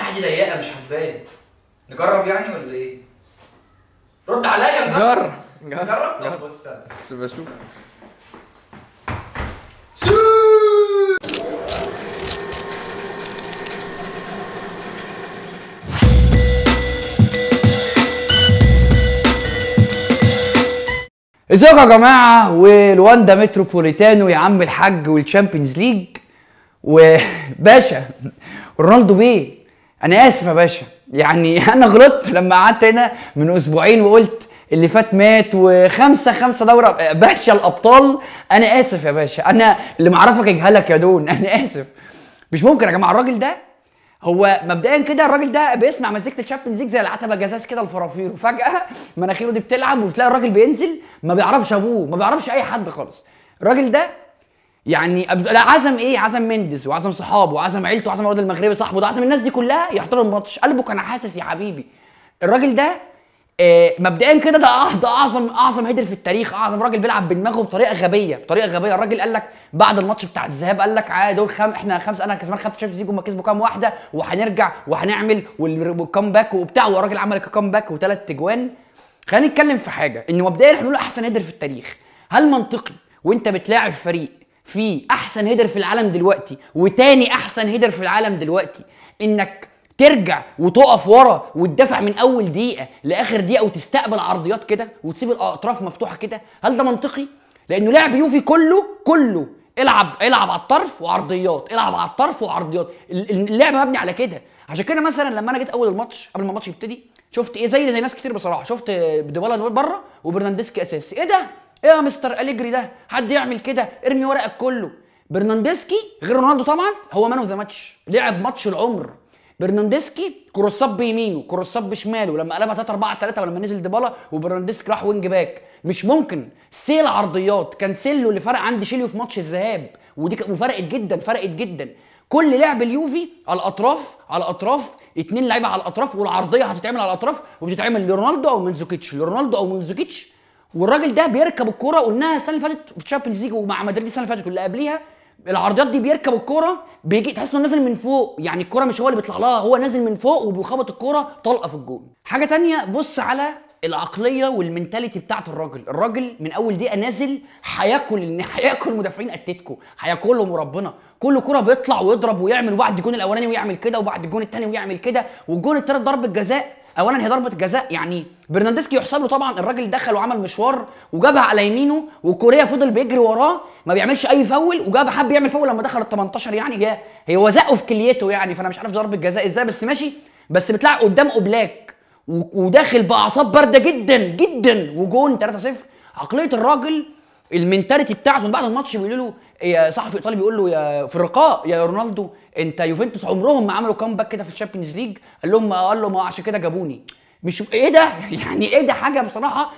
المساحه دي ضيقه مش هتبان. نجرب يعني ولا ايه؟ رد عليا. جرب. طب بص بس بشوف. ازيكم يا جماعه والواندا متروبوليتانو يا عم الحاج والشامبيونز ليج وباشا رونالدو بيه. انا اسف يا باشا، يعني انا غلطت لما قعدت هنا من اسبوعين وقلت اللي فات مات وخمسة دورة باشا الابطال. انا اسف يا باشا، انا اللي معرفك يجهلك يا دون. انا اسف، مش ممكن يا جماعه. الراجل ده هو مبدئيا كده الراجل ده بيسمع مزيكه الشامبيونز ليج زي العتبه جزاز كده الفرافير، وفجاه مناخيره دي بتلعب وبتلاقي الراجل بينزل ما بيعرفش ابوه، ما بيعرفش اي حد خالص. الراجل ده يعني لا عزم ايه، عزم مندز وعزم صحابه وعزم عيلته وعزم الواد المغربي صاحبه ده، عزم الناس دي كلها يحضروا الماتش. قلبه كان حاسس يا حبيبي. الراجل ده مبدئيا كده ده اعظم هيدر في التاريخ، اعظم راجل بيلعب بدماغه بطريقه غبيه. الراجل قال لك بعد الماتش بتاع الذهاب قال لك عادي دول احنا خمسه، انا كسبان 5 تشامبيونز ليج وهم كسبوا كام واحده وهنرجع وهنعمل والكامباك وبتاع، والراجل عمل كامباك وثلاث تجوان. خلينا نتكلم في حاجه، ان مبدئيا احنا بنقول احسن هيدر في التاريخ. هل منطقي وانت بتلاعب فريق فيه احسن هيدر في العالم دلوقتي وتاني احسن هيدر في العالم دلوقتي انك ترجع وتقف ورا وتدافع من اول دقيقه لاخر دقيقه وتستقبل عرضيات كده وتسيب الاطراف مفتوحه كده؟ هل ده منطقي؟ لانه لعب يوفي كله العب على الطرف وعرضيات، العب على الطرف وعرضيات. اللعب مبني على كده. عشان كده مثلا لما انا جيت اول الماتش قبل ما الماتش يبتدي شفت ايه زي ناس كتير بصراحه، شفت ديبالا بره وبرناندسكي اساسي. ايه ده؟ ايه يا مستر أليجري ده؟ حد يعمل كده؟ ارمي ورقك كله. برناندسكي غير رونالدو طبعا هو مان اوف ذا ماتش، لعب ماتش العمر. برناندسكي كروسات بيمينه كروسات بشماله لما قلبها 3-4-3 ولما نزل ديبالا وبرناندسكي راح وينج باك. مش ممكن سيل عرضيات، كان سيلو اللي فرق عند شيليو في ماتش الذهاب، وفرقت جدا. كل لعب اليوفي على الاطراف 2 لعيبه على الاطراف، والعرضيه هتتعمل على الاطراف وبتتعمل لرونالدو او منزوكيتش. والراجل ده بيركب الكوره، قلناها السنه اللي فاتت في الشامبيونز ليج ومع مدريد السنه اللي فاتت واللي قبليها. العرضيات دي بيركب الكوره بيجي تحس انه نازل من فوق، يعني الكوره مش هو اللي بيطلع لها، هو نازل من فوق وبيخبط الكوره طلقه في الجول. حاجه تانية، بص على العقليه والمنتاليتي بتاعت الراجل من اول دقيقه نازل هياكل مدافعين اتلتيكو، هياكلهم وربنا. كل كوره بيطلع ويضرب ويعمل، وبعد الجون الاولاني ويعمل كده وبعد الجون الثاني ويعمل كده، والجون الثالث ضربه جزاء. اولا هي ضربه جزاء، يعني برناندسكي يحسب له طبعا، الراجل دخل وعمل مشوار وجابها على يمينه وكوريا فضل بيجري وراه ما بيعملش اي فاول، وجاب حب يعمل فاول لما دخل ال 18. يعني هي وزقه في كليته يعني، فانا مش عارف ضربه جزاء ازاي بس ماشي. بس بتلعب قدام اوبلاك وداخل باعصاب بارده جدا وجون 3-0. عقليه الراجل المنتاليتي بتاعته بعد الماتش بيقولوا له صحفي ايطالي بيقول له يا في الرقاء يا رونالدو انت يوفنتوس عمرهم ما عملوا كامباك كده في الشامبيونز ليج. قال له ما عشان كده جابوني. مش ايه ده يعني ايه ده؟ حاجه بصراحه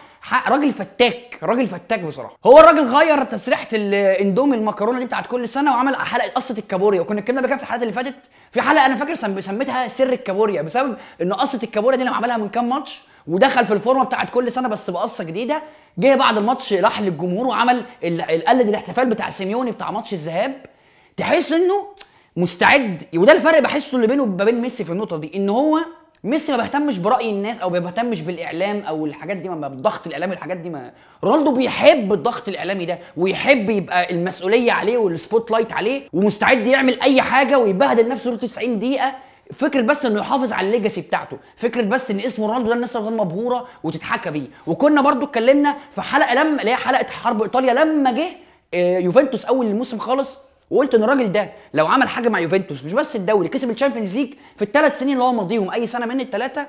راجل فتاك بصراحه. هو الراجل غير تسريحه الاندومي المكرونه دي بتاعت كل سنه وعمل حلقه قصه الكابوريا، وكنا اتكلمنا بقى في الحلقات اللي فاتت في حلقه انا فاكر سميتها سر الكابوريا، بسبب ان قصه الكابوريا دي لما عملها من كام ماتش ودخل في الفورمه بتاعت كل سنه بس بقصه جديده. جه بعد الماتش راح للجمهور وعمل قلد الاحتفال بتاع سيميوني بتاع ماتش الذهاب. تحس انه مستعد، وده الفرق بحسه اللي بينه وبين ميسي في النقطه دي، ان هو ميسي ما بيهتمش براي الناس او ما بيهتمش بالاعلام او الحاجات دي، ما بالضغط الاعلامي الحاجات دي. ما رونالدو بيحب الضغط الاعلامي ده ويحب يبقى المسؤوليه عليه والسبوت لايت عليه، ومستعد يعمل اي حاجه ويبهدل نفسه طول 90 دقيقه. فكره بس انه يحافظ على الليجاسي بتاعته، فكره بس ان اسم رونالدو ده الناس غير مبهوره وتتحكى بيه. وكنا برضو اتكلمنا في حلقه لما اللي هي حلقه حرب ايطاليا لما جه يوفنتوس اول الموسم خالص، وقلت ان الراجل ده لو عمل حاجه مع يوفنتوس مش بس الدوري، كسب الشامبيونز ليج في ال3 سنين اللي هو ماضيهم، اي سنه من ال3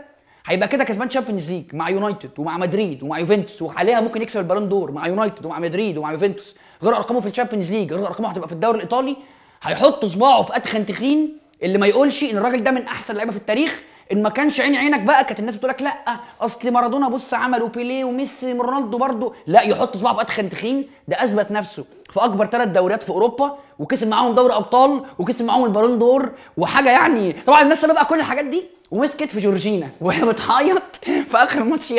هيبقى كده كسبان شامبيونز ليج مع يونايتد ومع مدريد ومع يوفنتوس، وعليها ممكن يكسب البالون دور مع يونايتد ومع مدريد ومع يوفنتوس، غير ارقامه في الشامبيونز ليج، غير ارقامه هتبقى في الدوري الايطالي. هيحط صباعه في ادخن تخين اللي ما يقولش ان الراجل ده من احسن لعيبه في التاريخ. ان ما كانش عينك بقى كانت الناس بتقول لك لا اصل مارادونا بص عمل وبيليه وميسي رونالدو برضه، لا يحط صباعه في ادخن تخين. ده اثبت نفسه في اكبر 3 دوريات في اوروبا، وكسب معاهم دوري ابطال وكسب معاهم البالون دور وحاجه. يعني طبعا الناس سابقه كل الحاجات دي ومسكت في جورجينا وهي بتعيط في اخر الماتش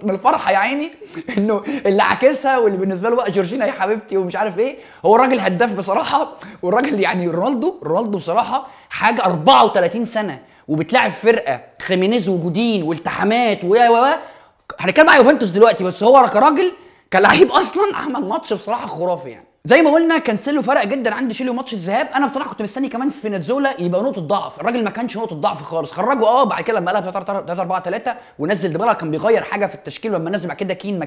من الفرحه يا عيني، انه اللي عاكسها واللي بالنسبه له بقى جورجينا يا حبيبتي ومش عارف ايه. هو الراجل هداف بصراحه، والراجل يعني رونالدو بصراحه حاجه 34 سنه وبتلعب فرقه خيمينيز وجودين والتحامات و هنتكلم على يوفنتوس دلوقتي، بس هو كراجل كلاعب اصلا عمل ماتش بصراحه خرافي يعني. زي ما قلنا كانسيلو فرق جدا عند شيلو ماتش الذهاب. انا بصراحه كنت مستني كمان سبيناتزولا يبقى نقطه ضعف، الراجل ما كانش نقطه ضعف خالص. خرجه بعد كده لما قلب 3-4-3 ونزل ديبالا كان بيغير حاجه في التشكيل، لما نزل بعد كده كين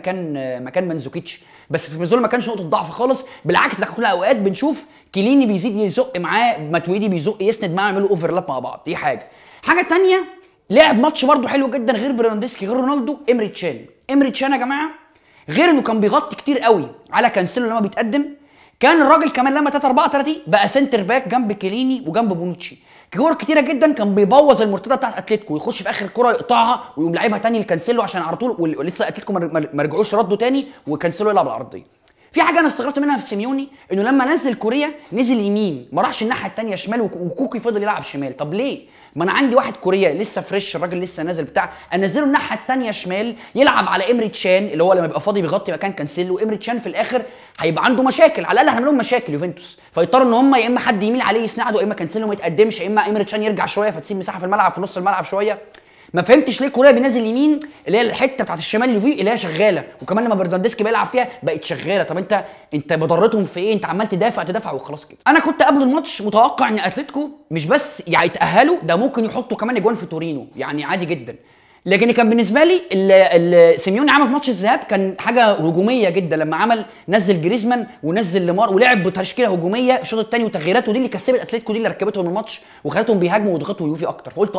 مكان منزوكيتش، بس سبيناتزولا ما كانش نقطه ضعف خالص. بالعكس ده كل اوقات بنشوف كيليني بيزيد يزق معاه، ماتويدي بيزق يسند معاه، يعملوا اوفرلاب مع بعض. دي حاجه ثانيه، لعب ماتش برده حلو جدا غير برناردسكي غير رونالدو، إمري تشان يا جماعه. غير انه كان بيغطي كتير قوي على كانسيلو لما بيتقدم، كان الراجل كمان لما 3-4-3 بقى سنتر باك جنب كيليني وجنب بونوتشي. كور كتيره جدا كان بيبوظ المرتده بتاعت اتلتيكو، يخش في اخر الكره يقطعها ويقوم لعبها تاني لكانسيلو عشان على طول، ولسه اتلتيكو ما رجعوش ردوا تاني وكانسيلو يلعب العرضيه. في حاجه انا استغربت منها في سيميوني، انه لما نزل كوريا نزل يمين، ما راحش الناحيه الثانيه شمال، وكوكي فضل يلعب شمال. طب ليه؟ ما انا عندي واحد كوريا لسه فريش، الراجل لسه نازل بتاع، انزله الناحيه الثانيه شمال يلعب على إمري تشان اللي هو لما يبقى فاضي بيغطي مكان كانسيلو. إمري تشان في الاخر هيبقى عنده مشاكل، على الاقل هنعمل لهم مشاكل يوفنتوس، فيضطروا ان هم يا اما حد يميل عليه يسنده، يا اما كانسيلو ما يتقدمش، يا اما إمري تشان يرجع شويه فتسيب مساحه في الملعب في نص الملعب شويه. ما فهمتش ليه كوريا بينزل يمين اللي هي الحته بتاعت الشمال اللي فيه اللي هي شغاله، وكمان لما برناردسكي بيلعب فيها بقت شغاله. طب انت بضرتهم في ايه؟ انت عمال تدافع وخلاص كده. انا كنت قبل الماتش متوقع ان اتلتيكو مش بس يعني يتاهلوا، ده ممكن يحطوا كمان اجوان في تورينو يعني عادي جدا. لكن كان بالنسبه لي سيميوني عمل ماتش الذهاب كان حاجه هجوميه جدا، لما نزل جريزمان ونزل ليمار ولعب بتشكيله هجوميه الشوط الثاني، وتغييراته دي اللي كسبت اتلتيكو، دي اللي ركبتهم الماتش وخلتهم بيهاجموا ويضغطوا يوفي اكتر. فقلت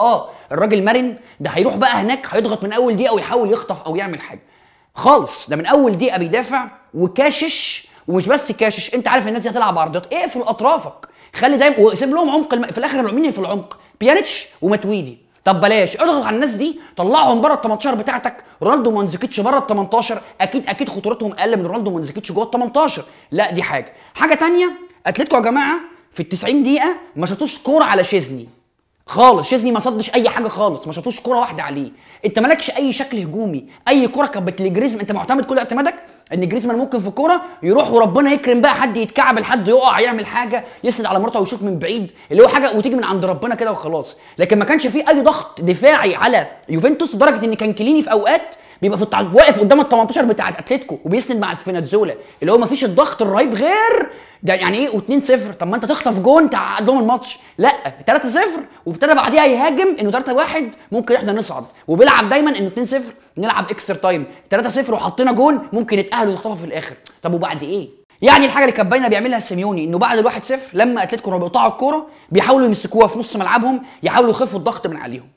الراجل مرن، ده هيروح بقى هناك هيضغط من اول دقيقه ويحاول يخطف او يعمل حاجه خالص، ده من اول دقيقه بيدافع وكاشش. ومش بس كاشش، انت عارف الناس دي هتلعب عرضيات، اقفل اطرافك، خلي دايما وسيب لهم عمق في الاخر مين في العمق؟ بيانيتش وماتويدي. طب بلاش اضغط على الناس دي، طلعهم بره ال 18 بتاعتك. رونالدو ومانزوكيتش بره ال 18 اكيد خطورتهم اقل من رونالدو ومانزوكيتش جوه ال 18. لا دي حاجه ثانيه. اتلتيكو يا جماعه في ال 90 دقيقه ما شاطوش كوره على شيزني خالص، شيزني ما صدش اي حاجه خالص، ما شاطوش كوره واحده عليه. انت مالكش اي شكل هجومي، اي كوره كانت لجريزمان، انت معتمد كل اعتمادك ان جريزمان ممكن في الكوره يروح وربنا يكرم بقى حد يتكعب لحد يقع يعمل حاجه يسند على مراته ويشوط من بعيد اللي هو حاجه وتيجي من عند ربنا كده وخلاص. لكن ما كانش فيه اي ضغط دفاعي على يوفنتوس، لدرجه ان كان كليني في اوقات بيبقى في واقف قدام ال 18 بتاع اتلتيكو وبيسند مع سبيناتزولا، اللي هو ما فيش الضغط الرهيب غير ده. يعني ايه و2-0؟ طب ما انت تخطف جون تعادلهم الماتش، لا 3-0 وابتدى بعديها يهاجم انه 3-1 ممكن احنا نصعد، وبيلعب دايما انه 2-0 نلعب اكسترا تايم، 3-0 وحطينا جون ممكن نتاهل ونخطفها في الاخر. طب وبعد ايه؟ يعني الحاجه اللي كانت باينه بيعملها سيميوني انه بعد ال1-0 لما اتلتيكو كانوا بيقطعوا الكوره بيحاولوا يمسكوها في نص ملعبهم، يحاولوا يخفوا الضغط من عليهم.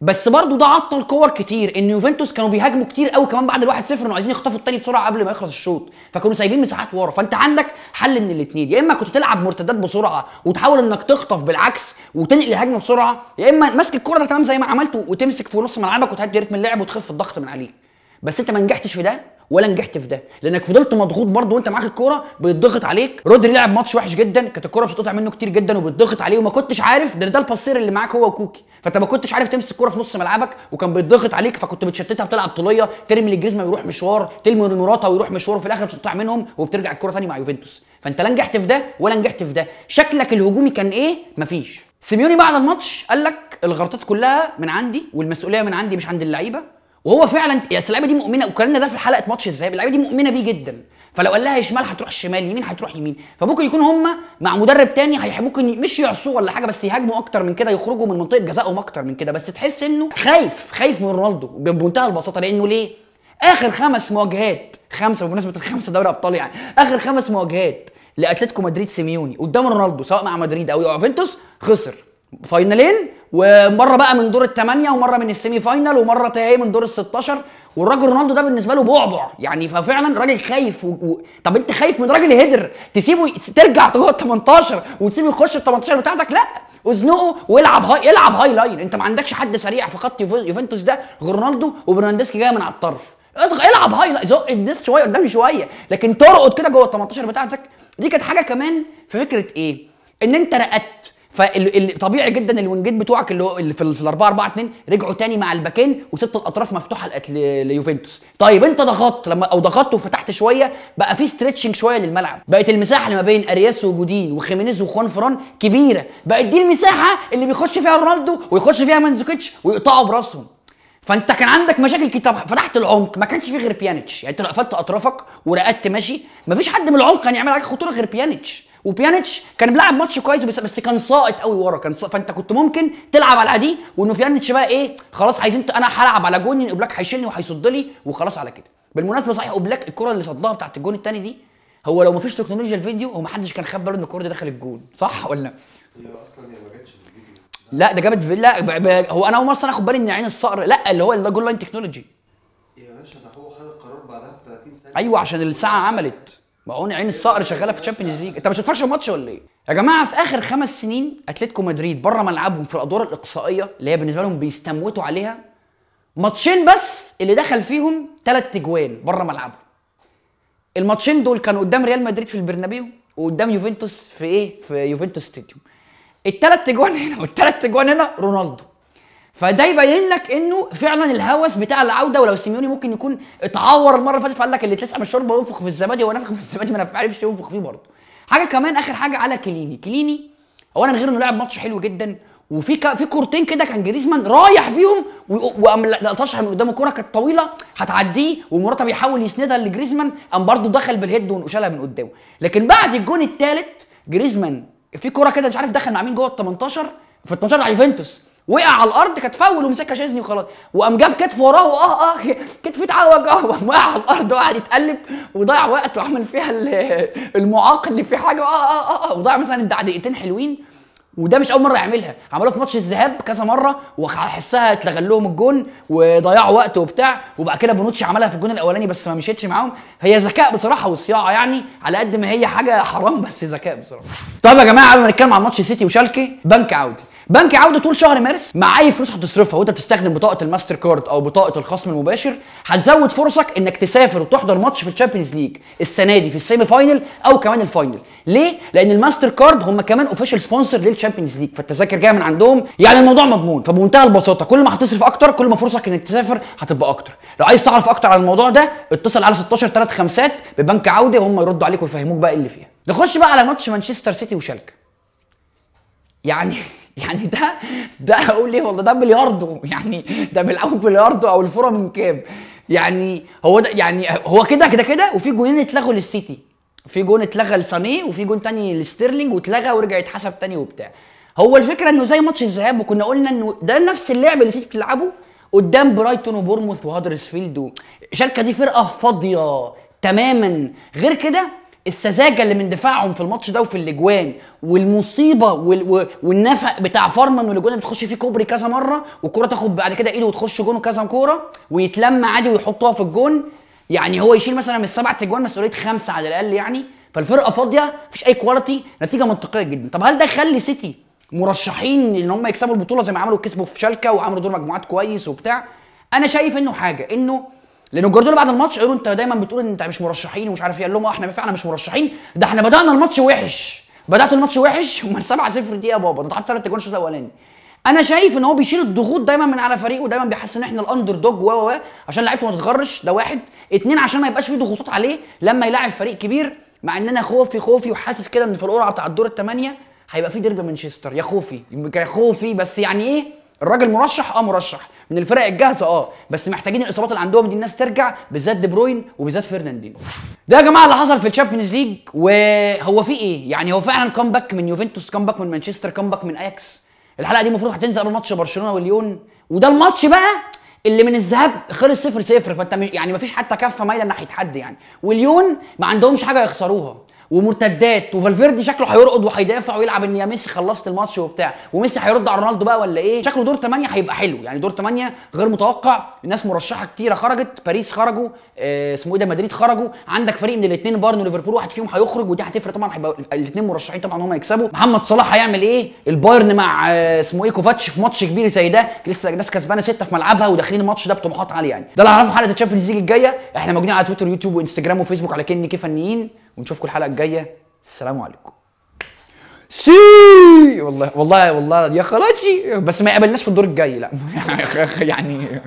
بس برضه ده عطل كور كتير، ان يوفنتوس كانوا بيهاجموا كتير قوي كمان بعد ال1-0 انه عايزين يخطفوا الثاني بسرعه قبل ما يخلص الشوط، فكانوا سايبين مساحات ورا. فانت عندك حل من الاثنين، يا اما كنت تلعب مرتدات بسرعه وتحاول انك تخطف بالعكس وتنقل الهجمه بسرعه، يا اما ماسك الكوره ده تمام زي ما عملت وتمسك في نص ملعبك وتهدي رتم اللعب وتخف الضغط من عليه. بس انت ما نجحتش في ده ولا نجحت في ده، لانك فضلت مضغوط برضه وانت معاك الكوره بيتضغط عليك. رودري لعب ماتش وحش جدا، كانت الكوره بتتقطع منه كتير جدا وبيتضغط عليه، وما كنتش عارف ده الباسير اللي معاك هو وكوكي، فانت ما كنتش عارف تمسك الكوره في نص ملعبك وكان بيتضغط عليك، فكنت بتشتتها وتلعب طوليه، ترمي لجريزمان ويروح مشوار، ترمي لمراتا ويروح مشوار، وفي الاخر بتقطع منهم وبترجع الكوره ثاني مع يوفنتوس. فانت لا نجحت في ده ولا نجحت في ده. شكلك الهجومي كان ايه؟ مفيش. سيميوني بعد الماتش قال لك الغلطات كلها من عندي والمسؤوليه من عندي مش عند اللعيبه، وهو فعلا يا اللعيبه دي مؤمنه، وكلامنا ده في حلقه ماتش الذهاب، اللعيبه دي مؤمنه بيه جدا، فلو قال لها شمال هتروح شمال، يمين هتروح يمين. فممكن يكون هم مع مدرب تاني ممكن مش يعصوه ولا حاجه، بس يهاجموا اكتر من كده، يخرجوا من منطقه جزائهم اكتر من كده، بس تحس انه خايف من رونالدو بمنتهى البساطه. لانه ليه؟ اخر 5 مواجهات، 5 بمناسبه ال5 دوري ابطال يعني، اخر 5 مواجهات لاتلتيكو مدريد سيميوني قدام رونالدو سواء مع مدريد او يوفنتوس خسر فاينالين، ومره بقى من دور ال8 ومره من السيمي فاينال ومره تاني من دور ال16. والراجل رونالدو ده بالنسبه له بعبع يعني، ففعلا راجل خايف طب انت خايف من راجل هيدر تسيبه ترجع جوه ال18 وتسيبه يخش ال18 بتاعتك؟ لا، ازنقه والعب هاي لاين. انت ما عندكش حد سريع في خط يوفنتوس ده غير رونالدو وبرناردسكي جاي من على الطرف، العب هاي لاين، زق الناس شويه قدامي شويه، لكن ترقد كده جوه ال18 بتاعتك. دي كانت حاجه كمان في فكره ايه؟ ان انت رقدت فطبيعي جدا الوينجات بتوعك اللي في ال 4-4-2 رجعوا تاني مع الباكين وسبت الاطراف مفتوحه ليوفنتوس. طيب انت ضغطت ضغطت وفتحت شويه، بقى في ستريتشنج شويه للملعب، بقت المساحه اللي ما بين ارياس وجودين وخيمينيز وخوان فران كبيره، بقت دي المساحه اللي بيخش فيها رونالدو ويخش فيها مانزوكيتش ويقطعوا براسهم. فانت كان عندك مشاكل كتير، فتحت العمق ما كانش فيه غير بيانيتش، يعني انت لو قفلت اطرافك ورقدت ماشي مفيش حد من العمق كان يعمل عليك خطوره غير بيانيتش. وبيانيتش كان بيلعب ماتش كويس بس كان ساقط قوي ورا، فانت كنت ممكن تلعب على دي، وانه بيانيتش بقى ايه خلاص عايزين انا هلعب على جون اوبلاك هيشيلني وهيصد لي وخلاص على كده. بالمناسبه صحيح اوبلاك الكره اللي صدها بتاعت الجون الثاني دي، هو لو مفيش تكنولوجيا الفيديو هو محدش كان خد باله ان الكره دي دخلت الجون، صح ولا؟ هي اصلا ما جاتش في الفيديو. لا ده جابت لا هو انا اول مره اخد بالي ان عين الصقر، لا اللي هو الجول لاين تكنولوجي يا باشا ده هو خد القرار بعدها ب 30 ثانيه. ايوه عشان الساعه عملت، ما هو عين الصقر شغاله في الشامبيونز ليج. انت مش هتتفرج الماتش ولا ايه يا جماعه؟ في اخر 5 سنين اتلتيكو مدريد بره ملعبهم في الادوار الاقصائيه اللي هي بالنسبه لهم بيستموتوا عليها، ماتشين بس اللي دخل فيهم 3 اجوان بره ملعبهم. الماتشين دول كانوا قدام ريال مدريد في البرنابيو وقدام يوفنتوس في ايه؟ في يوفنتوس ستاديوم. ال3 اجوان هنا وال3 اجوان هنا رونالدو. فده يبين لك انه فعلا الهوس بتاع العوده، ولو سيميوني ممكن يكون اتعور المره اللي فاتت فقال لك اللي تلسع من الشوربه وينفخ في الزبادي، هو نفخ في الزبادي ما عرفش ينفخ فيه برضه. حاجه كمان اخر حاجه على كليني اولا غير انه لعب ماتش حلو جدا، وفي في كورتين كده كان جريزمان رايح بيهم وقام لقطشها من قدام، الكوره كانت طويله هتعديه ومراتا بيحاول يسندها لجريزمان، قام برضه دخل بالهيد وشالها من قدامه. لكن بعد الجون الثالث جريزمان في كوره كده مش عارف دخل مع مين جوه ال 18 في ال 18 على يوفنتوس، وقع على الارض كانت فاول ومسكها شيزني وخلاص، وقام جاب كتف وراه كتفه اتعوج وقام وقع على الارض وقعد يتقلب وضيع وقت وعمل فيها المعاق اللي فيه حاجه وضيع مثلا دقيقتين حلوين. وده مش اول مره يعملها، عملوها في ماتش الذهاب كذا مره وحسها اتلغى لهم الجون وضيعوا وقت وبتاع، وبعد كده بونوتشي عملها في الجون الاولاني بس ما مشيتش معاهم. هي ذكاء بصراحه وصياعه يعني على قد ما هي حاجه حرام، بس ذكاء بصراحه. طيب يا جماعه قبل ما نتكلم عن ماتش سيتي وشالكي، بنك عوده طول شهر مارس مع اي فلوس هتصرفها وانت بتستخدم بطاقه الماستر كارد او بطاقه الخصم المباشر هتزود فرصك انك تسافر وتحضر ماتش في الشامبيونز ليج السنه دي في السيمي فاينل او كمان الفاينل. ليه؟ لان الماستر كارد هم كمان اوفيشال سبونسر للشامبيونز ليج، فالتذاكر جايه من عندهم، يعني الموضوع مضمون. فبمنتهى البساطه كل ما هتصرف اكتر كل ما فرصك انك تسافر هتبقى اكتر. لو عايز تعرف اكتر عن الموضوع ده اتصل على 16 3 5 ببنك عوده وهم يردوا عليك ويفهموك بقى اللي فيها. نخش بقى على ماتش مانشستر سيتي وشالكه. يعني ده اقول ايه والله، ده بلياردو، يعني ده بيلعبوا بلياردو او الفوره من كام. يعني هو ده، يعني هو كده وفي جونين اتلغوا للسيتي، في جون اتلغى لسانيه وفي جون تاني لستيرلينج واتلغى ورجع يتحسب تاني وبتاع. هو الفكره انه زي ماتش الذهاب وكنا قلنا انه ده نفس اللعب اللي سيتي بتلعبه قدام برايتون وبورموث وهادرسفيلد. شالكه دي فرقه فاضيه تماما. غير كده السذاجه اللي من دفاعهم في الماتش ده وفي الاجوان والمصيبه والنفق بتاع فارمان والاجوان اللي بتخش فيه كوبري كذا مره والكره تاخد بعد كده ايده وتخش جون كذا كوره ويتلم عادي ويحطوها في الجون. يعني هو يشيل مثلا من ال7 اجوان مسؤوليه 5 على الاقل يعني. فالفرقه فاضيه مفيش اي كواليتي، نتيجه منطقيه جدا. طب هل ده يخلي سيتي مرشحين ان هم يكسبوا البطوله زي ما عملوا كسبوا في شالكه وعملوا دور مجموعات كويس وبتاع؟ انا شايف انه حاجه انه لانه جوارديولا بعد الماتش قالوا انت دايما بتقول ان انت مش مرشحين ومش عارف ايه، قال لهم احنا فعلا مش مرشحين، ده احنا بدانا الماتش وحش، بدات الماتش وحش ومن 7-0 دي يا بابا ده حط 3 اجوان الشوط الاولاني. انا شايف ان هو بيشيل الضغوط دايما من على فريقه، دايما بيحس ان احنا الاندر دوج عشان لعيبته ما تتغرش، ده 1. 2 عشان ما يبقاش فيه ضغوطات عليه لما يلاعب فريق كبير، مع ان انا خوفي وحاسس كده ان في القرعه بتاع الدور الثمانيه هيبقى في ديربي مانشستر. يا خوفي بس يعني ايه، الراجل مرشح مرشح من الفرق الجاهزه بس محتاجين الاصابات اللي عندهم دي الناس ترجع، بالذات دي بروين وبالذات فرناندينو. ده يا جماعه اللي حصل في الشامبيونز ليج. وهو في ايه يعني، هو فعلا كومباك من يوفنتوس، كومباك من مانشستر، كومباك من اياكس. الحلقه دي المفروض هتنزل قبل ماتش برشلونه والليون، وده الماتش بقى اللي من الذهاب خلص 0-0، فانت يعني مفيش حتى كفه مايله ناحيه حد يعني. والليون ما عندهمش حاجه يخسروها ومرتدات، وفالفيردي شكله هيرقد وهيدافع ويلعب ان يا ميسي خلصت الماتش وبتاع، وميسي هيرد على رونالدو بقى ولا ايه. شكله دور 8 هيبقى حلو يعني، دور 8 غير متوقع. الناس مرشحه كتيره خرجت، باريس خرجوا، اسمه ايه ده، مدريد خرجوا، عندك فريق من الاثنين بايرن وليفربول واحد فيهم هيخرج، ودي هتفرق طبعا، هيبقى الاثنين مرشحين طبعا هم يكسبوا. محمد صلاح هيعمل ايه؟ البايرن مع اسمه ايه كوفاتش في ماتش كبير زي ده، لسه الناس كسبانه 6 في ملعبها وداخلين الماتش ده بطموحات عاليه يعني. ده اللي هنعرفه في حلقه الشامبيونز ليج الجايه. احنا موجودين على تويتر ويوتيوب وانستجرام وفيسبوك على كني كيف فنيين، ونشوفكم الحلقه الجايه. السلام عليكم. والله يا خلاصي، بس ما يقابلناش في الدور الجاي لا يعني